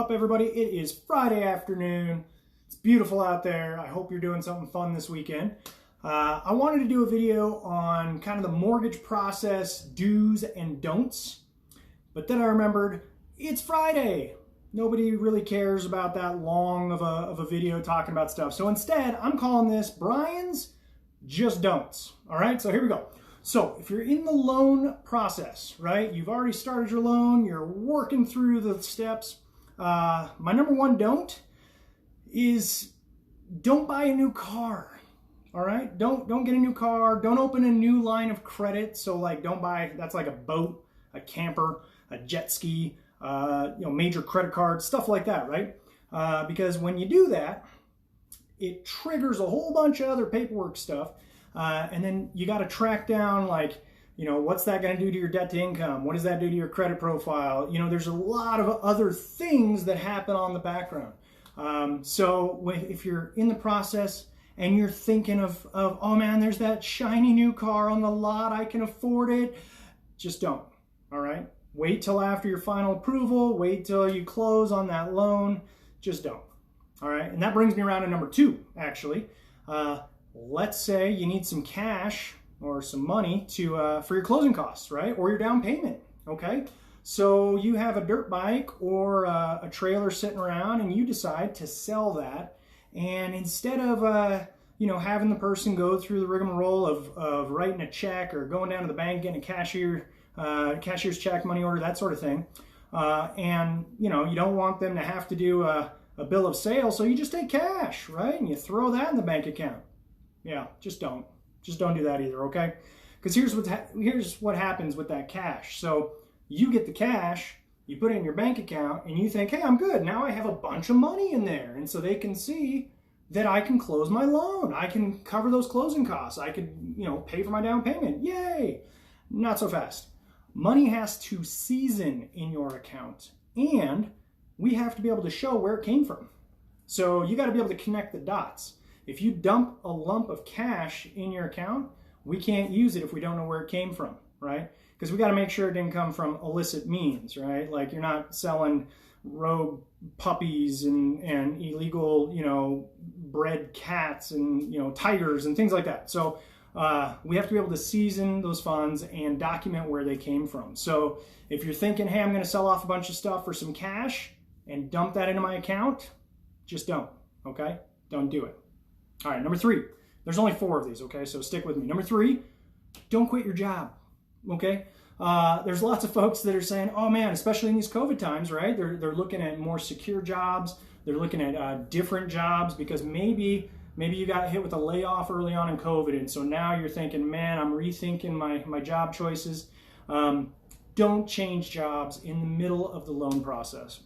up, everybody? It is Friday afternoon. It's beautiful out there. I hope you're doing something fun this weekend. I wanted to do a video on kind of the mortgage process do's and don'ts, but then I remembered it's Friday. Nobody really cares about that long of a video talking about stuff. So instead, I'm calling this Brian's Just Don'ts. All right, so here we go. So if you're in the loan process, right, you've already started your loan, you're working through the steps. My number one don't is don't buy a new car. All right, don't get a new car. Don't open a new line of credit. So like, don't buy, that's like a boat, a camper, a jet ski, major credit cards, stuff like that, right? Because when you do that, it triggers a whole bunch of other paperwork stuff. And then you got to track down, like, what's that going to do to your debt to income? What does that do to your credit profile? There's a lot of other things that happen on the background. So if you're in the process and you're thinking of, oh man, there's that shiny new car on the lot, I can afford it, just don't. All right. Wait till after your final approval. Wait till you close on that loan. Just don't. All right. And that brings me around to number two, actually. Let's say you need some cash or some money for your closing costs, right? Or your down payment, okay? So you have a dirt bike or a trailer sitting around and you decide to sell that. And instead of, having the person go through the rigmarole of writing a check or going down to the bank, getting a cashier's check, money order, that sort of thing. And you don't want them to have to do a bill of sale. So you just take cash, right? And you throw that in the bank account. Yeah, just don't do that either, okay? Because here's what happens with that cash. So you get the cash, you put it in your bank account, and you think, hey, I'm good. Now I have a bunch of money in there. And so they can see that I can close my loan. I can cover those closing costs. I could, pay for my down payment. Yay! Not so fast. Money has to season in your account, and we have to be able to show where it came from. So you got to be able to connect the dots. If you dump a lump of cash in your account, we can't use it if we don't know where it came from, right? Because we got to make sure it didn't come from illicit means, right? Like you're not selling rogue puppies and illegal, bred cats and, tigers and things like that. So we have to be able to season those funds and document where they came from. So if you're thinking, hey, I'm going to sell off a bunch of stuff for some cash and dump that into my account, just don't, okay? Don't do it. All right, number three. There's only 4 of these, okay? So stick with me. Number 3, don't quit your job, okay? There's lots of folks that are saying, oh man, especially in these COVID times, right? They're looking at more secure jobs. They're looking at different jobs because maybe you got hit with a layoff early on in COVID, and so now you're thinking, man, I'm rethinking my job choices. Don't change jobs in the middle of the loan process,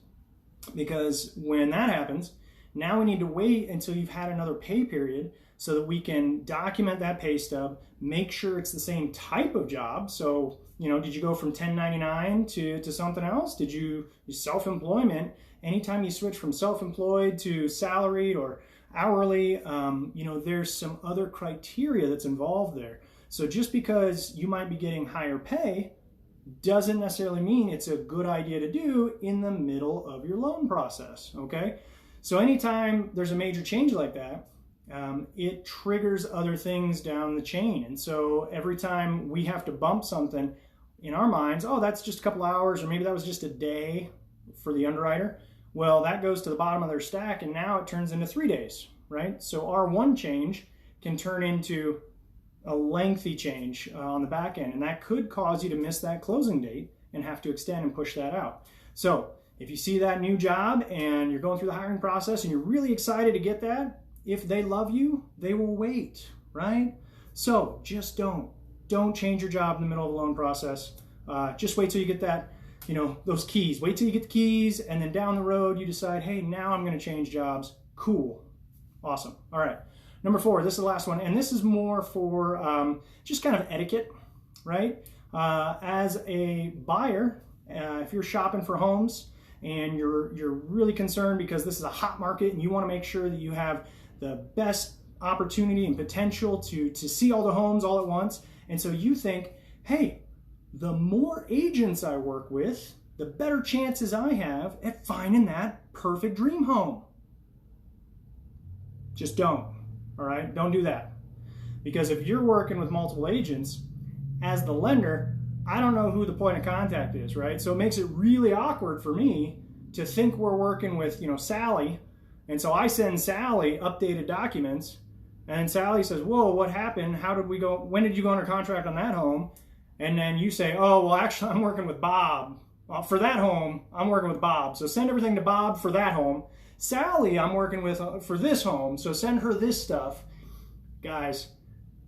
because when that happens, now we need to wait until you've had another pay period so that we can document that pay stub, make sure it's the same type of job. So, did you go from 1099 to something else? Did you self-employment? Anytime you switch from self-employed to salaried or hourly, there's some other criteria that's involved there. So just because you might be getting higher pay doesn't necessarily mean it's a good idea to do in the middle of your loan process, okay? So anytime there's a major change like that, it triggers other things down the chain. And so every time we have to bump something in our minds, oh, that's just a couple hours, or maybe that was just a day for the underwriter. Well, that goes to the bottom of their stack, and now it turns into 3 days, right? So our one change can turn into a lengthy change on the back end, and that could cause you to miss that closing date and have to extend and push that out. So if you see that new job and you're going through the hiring process and you're really excited to get that, if they love you, they will wait, right? So just don't change your job in the middle of the loan process. Just wait till you get that, those keys. Wait till you get the keys, and then down the road you decide, hey, now I'm going to change jobs. Cool. Awesome. All right. Number 4, this is the last one, and this is more for just kind of etiquette, right? As a buyer, if you're shopping for homes, and you're really concerned because this is a hot market and you want to make sure that you have the best opportunity and potential to see all the homes all at once. And so you think, hey, the more agents I work with, the better chances I have at finding that perfect dream home. Just don't, all right? Don't do that. Because if you're working with multiple agents, as the lender, I don't know who the point of contact is, right? So it makes it really awkward for me to think we're working with, Sally. And so I send Sally updated documents, and Sally says, whoa, what happened? How did we go? When did you go under contract on that home? And then you say, oh, well, actually, I'm working with Bob. For that home, I'm working with Bob. So send everything to Bob for that home. Sally, I'm working with for this home. So send her this stuff. Guys,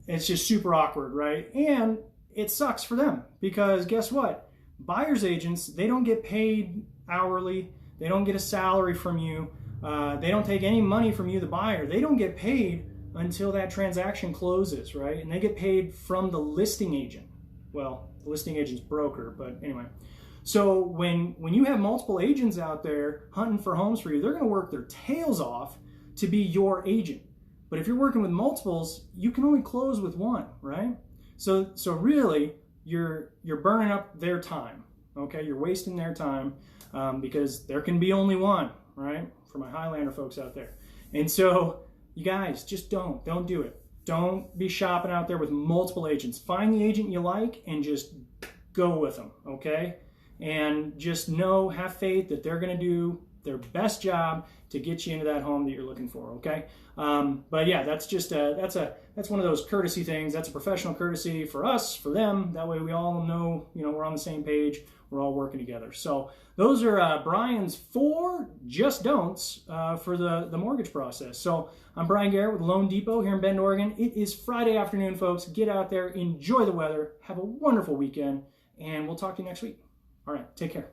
it's just super awkward, right? And it sucks for them because guess what? Buyer's agents, they don't get paid hourly. They don't get a salary from you. They don't take any money from you, the buyer. They don't get paid until that transaction closes, right? And they get paid from the listing agent. Well, the listing agent's broker, but anyway. So when you have multiple agents out there hunting for homes for you, they're going to work their tails off to be your agent. But if you're working with multiples, you can only close with one, right? So really, you're burning up their time, okay? You're wasting their time because there can be only one, right? For my Highlander folks out there. And so you guys, just don't do it. Don't be shopping out there with multiple agents. Find the agent you like and just go with them, okay? And just have faith that they're going to do their best job to get you into that home that you're looking for, okay? But yeah, that's just that's one of those courtesy things. That's a professional courtesy for us, for them. That way we all know, we're on the same page. We're all working together. So those are Brian's 4 just don'ts for the mortgage process. So I'm Brian Garrett with Loan Depot here in Bend, Oregon. It is Friday afternoon, folks. Get out there, enjoy the weather, have a wonderful weekend, and we'll talk to you next week. All right, take care.